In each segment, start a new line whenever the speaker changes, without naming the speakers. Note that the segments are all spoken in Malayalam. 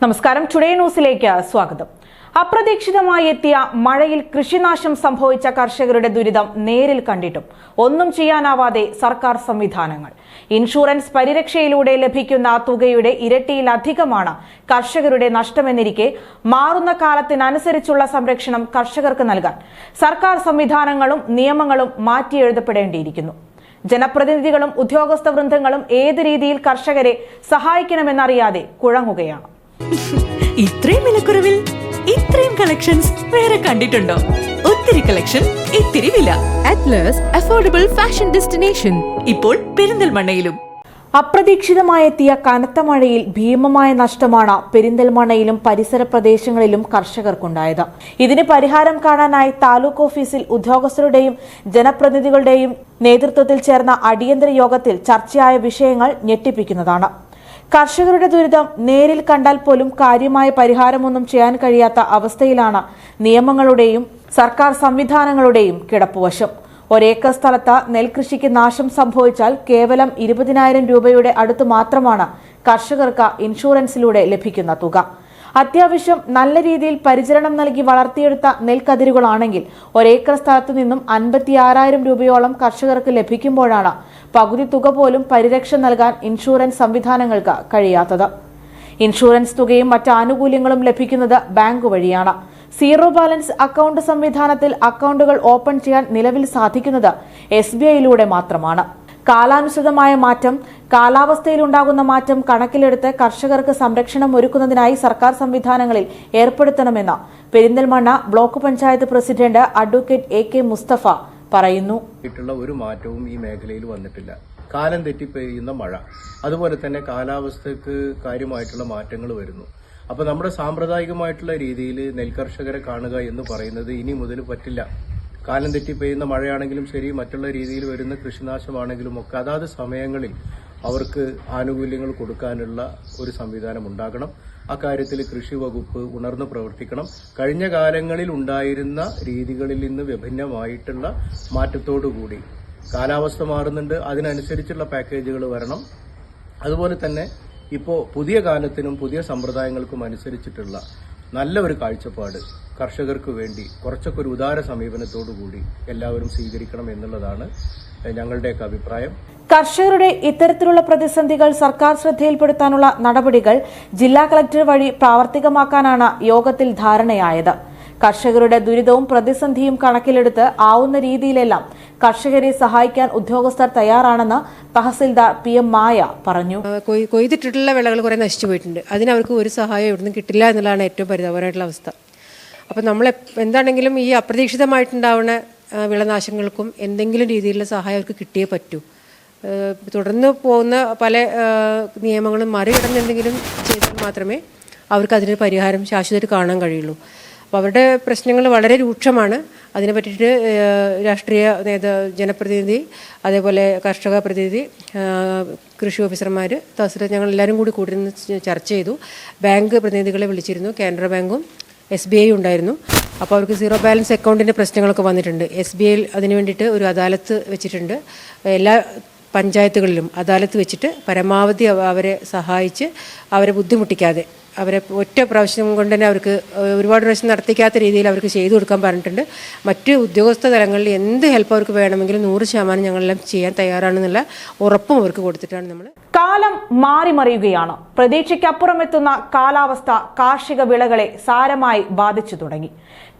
നമസ്കാരം. ടുഡേ ന്യൂസിലേക്ക് സ്വാഗതം. അപ്രതീക്ഷിതമായി എത്തിയ മഴയിൽ കൃഷിനാശം സംഭവിച്ച കർഷകരുടെ ദുരിതം നേരിൽ കണ്ടിട്ടും ഒന്നും ചെയ്യാനാവാതെ സർക്കാർ സംവിധാനങ്ങൾ. ഇൻഷുറൻസ് പരിരക്ഷയിലൂടെ ലഭിക്കുന്ന തുകയുടെ ഇരട്ടിയിലധികമാണ് കർഷകരുടെ നഷ്ടമെന്നിരിക്കെ മാറുന്ന കാലത്തിനനുസരിച്ചുള്ള സംരക്ഷണം കർഷകർക്ക് നൽകാൻ സർക്കാർ സംവിധാനങ്ങളും നിയമങ്ങളും മാറ്റിയെഴുതപ്പെടേണ്ടിയിരിക്കുന്നു. ജനപ്രതിനിധികളും ഉദ്യോഗസ്ഥ വൃന്ദങ്ങളും ഏത് രീതിയിൽ കർഷകരെ സഹായിക്കണമെന്നറിയാതെ കുഴങ്ങുകയാണ്.
ഇത്രയും വിലക്കുറവിൽ ഇത്രയും കളക്ഷൻസ് വേറെ കണ്ടിട്ടുണ്ടോ? ഒത്തിരി കളക്ഷൻ, ഇത്തിരി വില. അറ്റ്ലസ് അഫോർഡബിൾ ഫാഷൻ ഡെസ്റ്റിനേഷൻ ഇപ്പോൾ പെരിന്തൽമണ്ണയിലും.
അപ്രതീക്ഷിതമായെത്തിയ കനത്ത മഴയിൽ ഭീമമായ നഷ്ടമാണ് പെരിന്തൽമണ്ണയിലും പരിസര പ്രദേശങ്ങളിലും കർഷകർക്കുണ്ടായത്. ഇതിന് പരിഹാരം കാണാനായി താലൂക്ക് ഓഫീസിൽ ഉദ്യോഗസ്ഥരുടെയും ജനപ്രതിനിധികളുടെയും നേതൃത്വത്തിൽ ചേർന്ന അടിയന്തര യോഗത്തിൽ ചർച്ചയായ വിഷയങ്ങൾ ഞെട്ടിപ്പിക്കുന്നതാണ്. കർഷകരുടെ ദുരിതം നേരിൽ കണ്ടാൽ പോലും കാര്യമായ പരിഹാരമൊന്നും ചെയ്യാൻ കഴിയാത്ത അവസ്ഥയിലാണ് നിയമങ്ങളുടെയും സർക്കാർ സംവിധാനങ്ങളുടെയും കിടപ്പുവശം. ഒരേക്കർ സ്ഥലത്ത് നെൽകൃഷിക്ക് നാശം സംഭവിച്ചാൽ കേവലം 20,000 രൂപയുടെ അടുത്ത് മാത്രമാണ് കർഷകർക്ക് ഇൻഷുറൻസിലൂടെ ലഭിക്കുന്ന തുക. അത്യാവശ്യം നല്ല രീതിയിൽ പരിചരണം നൽകി വളർത്തിയെടുത്ത നെൽക്കതിരുകളാണെങ്കിൽ ഒരേക്കർ സ്ഥലത്തു നിന്നും 56,000 രൂപയോളം കർഷകർക്ക് ലഭിക്കുമ്പോഴാണ് പകുതി തുക പോലും പരിരക്ഷ നൽകാൻ ഇൻഷുറൻസ് സംവിധാനങ്ങൾക്ക് കഴിയാത്തത്. ഇൻഷുറൻസ് തുകയും മറ്റ് ആനുകൂല്യങ്ങളും ലഭിക്കുന്നത് ബാങ്ക് വഴിയാണ്. സീറോ ബാലൻസ് അക്കൗണ്ട് സംവിധാനത്തിൽ അക്കൗണ്ടുകൾ ഓപ്പൺ ചെയ്യാൻ നിലവിൽ സാധിക്കുന്നത് SBIയിലൂടെ മാത്രമാണ്. കാലാനുസൃതമായ മാറ്റം, കാലാവസ്ഥയിലുണ്ടാകുന്ന മാറ്റം കണക്കിലെടുത്ത് കർഷകർക്ക് സംരക്ഷണം ഒരുക്കുന്നതിനായി സർക്കാർ സംവിധാനങ്ങളിൽ ഏർപ്പെടുത്തണമെന്ന് Perinthalmanna block panchayat president advocate AK Mustafa പറയുന്നു.
ഒരു മാറ്റവും ഈ മേഖലയിൽ വന്നിട്ടില്ല. കാലം തെറ്റി പെയ്യുന്ന മഴ, അതുപോലെ തന്നെ കാലാവസ്ഥക്ക് കാര്യമായിട്ടുള്ള മാറ്റങ്ങൾ വരുന്നു. അപ്പൊ നമ്മുടെ സാമ്പ്രദായികമായിട്ടുള്ള രീതിയിൽ നെൽകർഷകരെ കാണുക എന്ന് പറയുന്നത് ഇനി മുതൽ പറ്റില്ല. കാലം തെറ്റി പെയ്യുന്ന മഴയാണെങ്കിലും ശരി, മറ്റുള്ള രീതിയിൽ വരുന്ന കൃഷിനാശമാണെങ്കിലും ഒക്കെ അതാത് സമയങ്ങളിൽ അവർക്ക് ആനുകൂല്യങ്ങൾ കൊടുക്കാനുള്ള ഒരു സംവിധാനം ഉണ്ടാകണം. അക്കാര്യത്തിൽ കൃഷി വകുപ്പ് ഉണർന്നു പ്രവർത്തിക്കണം. കഴിഞ്ഞ കാലങ്ങളിൽ ഉണ്ടായിരുന്ന രീതികളിൽ നിന്ന് വിഭിന്നമായിട്ടുള്ള മാറ്റത്തോടുകൂടി കാലാവസ്ഥ മാറുന്നുണ്ട്, അതിനനുസരിച്ചുള്ള പാക്കേജുകൾ വരണം. അതുപോലെ തന്നെ ഇപ്പോൾ പുതിയ കാലത്തിനും പുതിയ സമ്പ്രദായങ്ങൾക്കും അനുസരിച്ചിട്ടുള്ള നല്ല ഒരു കാഴ്ചപ്പാട് കർഷകർക്ക് വേണ്ടി കുറച്ചൊക്കെ ഒരു ഉദാര സമീപനത്തോടുകൂടി എല്ലാവരും സ്വീകരിക്കണം എന്നുള്ളതാണ് ഞങ്ങളുടെയൊക്കെ അഭിപ്രായം.
കർഷകരുടെ ഇത്തരത്തിലുള്ള പ്രതിസന്ധികൾ സർക്കാർ ശ്രദ്ധയിൽപ്പെടുത്താനുള്ള നടപടികൾ ജില്ലാ കളക്ടർ വഴി പ്രാവർത്തികമാക്കാനാണ് യോഗത്തിൽ ധാരണയായത്. കർഷകരുടെ ദുരിതവും പ്രതിസന്ധിയും കണക്കിലെടുത്ത് ആവുന്ന രീതിയിലെല്ലാം കർഷകരെ സഹായിക്കാൻ ഉദ്യോഗസ്ഥർ തയ്യാറാണെന്ന് തഹസിൽദാർ PM മായ പറഞ്ഞു.
കൊയ്തിട്ടുള്ള വിളകൾ കുറെ നശിച്ചു പോയിട്ടുണ്ട്. അതിന് അവർക്ക് ഒരു സഹായം ഇവിടുന്ന് കിട്ടില്ല എന്നുള്ളതാണ് ഏറ്റവും പരിതാപകരമായിട്ടുള്ള അവസ്ഥ. അപ്പം നമ്മൾ എന്താണെങ്കിലും ഈ അപ്രതീക്ഷിതമായിട്ടുണ്ടാവുന്ന വിളനാശങ്ങൾക്കും എന്തെങ്കിലും രീതിയിലുള്ള സഹായം അവർക്ക് കിട്ടിയേ പറ്റൂ. തുടർന്ന് പോകുന്ന പല നിയമങ്ങളും മറികടന്ന് എന്തെങ്കിലും ചെയ്താൽ മാത്രമേ അവർക്ക് അതിന് പരിഹാരം ശാശ്വതമായിട്ട് കാണാൻ കഴിയുള്ളൂ. അപ്പോൾ അവരുടെ പ്രശ്നങ്ങൾ വളരെ രൂക്ഷമാണ്. അതിനെ പറ്റിയിട്ട് രാഷ്ട്രീയ ജനപ്രതിനിധി, അതേപോലെ കർഷക പ്രതിനിധി, കൃഷി ഓഫീസർമാർ, തഹസിൽ ഞങ്ങളെല്ലാവരും കൂടി നിന്ന് ചർച്ച ചെയ്തു. ബാങ്ക് പ്രതിനിധികളെ വിളിച്ചിരുന്നു. കാനറ ബാങ്കും SBI ഉണ്ടായിരുന്നു. അപ്പോൾ അവർക്ക് സീറോ ബാലൻസ് അക്കൗണ്ടിൻ്റെ പ്രശ്നങ്ങളൊക്കെ വന്നിട്ടുണ്ട്. SBIയിൽ അതിന് വേണ്ടിയിട്ട് ഒരു അദാലത്ത് വെച്ചിട്ടുണ്ട്. എല്ലാ പഞ്ചായത്തുകളിലും അദാലത്ത് വെച്ചിട്ട് പരമാവധി അവരെ സഹായിച്ച് അവരെ ബുദ്ധിമുട്ടിക്കാതെ, അവരെ ഒറ്റ പ്രാവശ്യം കൊണ്ട് തന്നെ അവർക്ക് ഒരുപാട് പ്രാവശ്യം നടത്തിക്കാത്ത രീതിയിൽ അവർക്ക് ചെയ്തു കൊടുക്കാൻ പറഞ്ഞിട്ടുണ്ട്. മറ്റ് ഉദ്യോഗസ്ഥ തലങ്ങളിൽ എന്ത് ഹെൽപ്പ് അവർക്ക് വേണമെങ്കിലും 100% ഞങ്ങളെല്ലാം ചെയ്യാൻ തയ്യാറാണെന്നുള്ള ഉറപ്പും അവർക്ക് കൊടുത്തിട്ടാണ് നമ്മൾ.
കാലം മാറിമറിയുകയാണ്. പ്രതീക്ഷയ്ക്കപ്പുറം എത്തുന്ന കാലാവസ്ഥ കാർഷിക വിളകളെ സാരമായി ബാധിച്ചു തുടങ്ങി.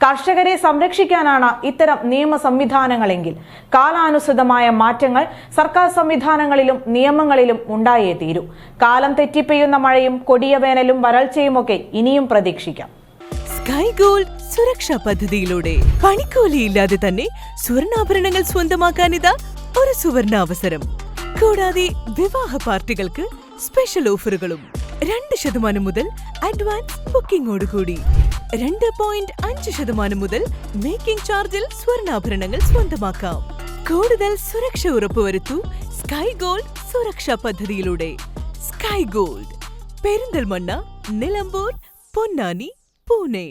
കർഷകരെ സംരക്ഷിക്കാനാണ് ഇത്തരം നിയമ സംവിധാനങ്ങളെങ്കിൽ കാലാനുസൃതമായ മാറ്റങ്ങൾ സർക്കാർ സംവിധാനങ്ങളിലും നിയമങ്ങളിലും ഉണ്ടായേ തീരൂ. കാലം തെറ്റിപ്പെയ്യുന്ന മഴയും കൊടിയ വേനലും വരൾച്ചയുമൊക്കെ ഇനിയും പ്രതീക്ഷിക്കാം.
സ്കൈ ഗോൾഡ് സുരക്ഷാ പദ്ധതിയിലൂടെ പണിക്കൂലിയില്ലാതെ തന്നെ സ്വർണ്ണാഭരണങ്ങൾ സ്വന്തമാക്കാനിതാ ഒരു സുവർണാവസരം. കൂടാതെ വിവാഹ പാർട്ടികൾക്ക് സ്പെഷ്യൽ ഓഫറുകളും 2% മുതൽ അഡ്വാൻസ് ബുക്കിംഗോടുകൂടി 2.5% മുതൽ മേക്കിംഗ് ചാർജിൽ സ്വർണ്ണാഭരണങ്ങൾ സ്വന്തമാക്കാം. കൂടുതൽ സുരക്ഷ ഉറപ്പുവരുത്തൂ സ്കൈ ഗോൾഡ് സുരക്ഷാ പദ്ധതിയിലൂടെ. Sky gold, Perinthalmanna, Nilambur, Ponnani, Pune.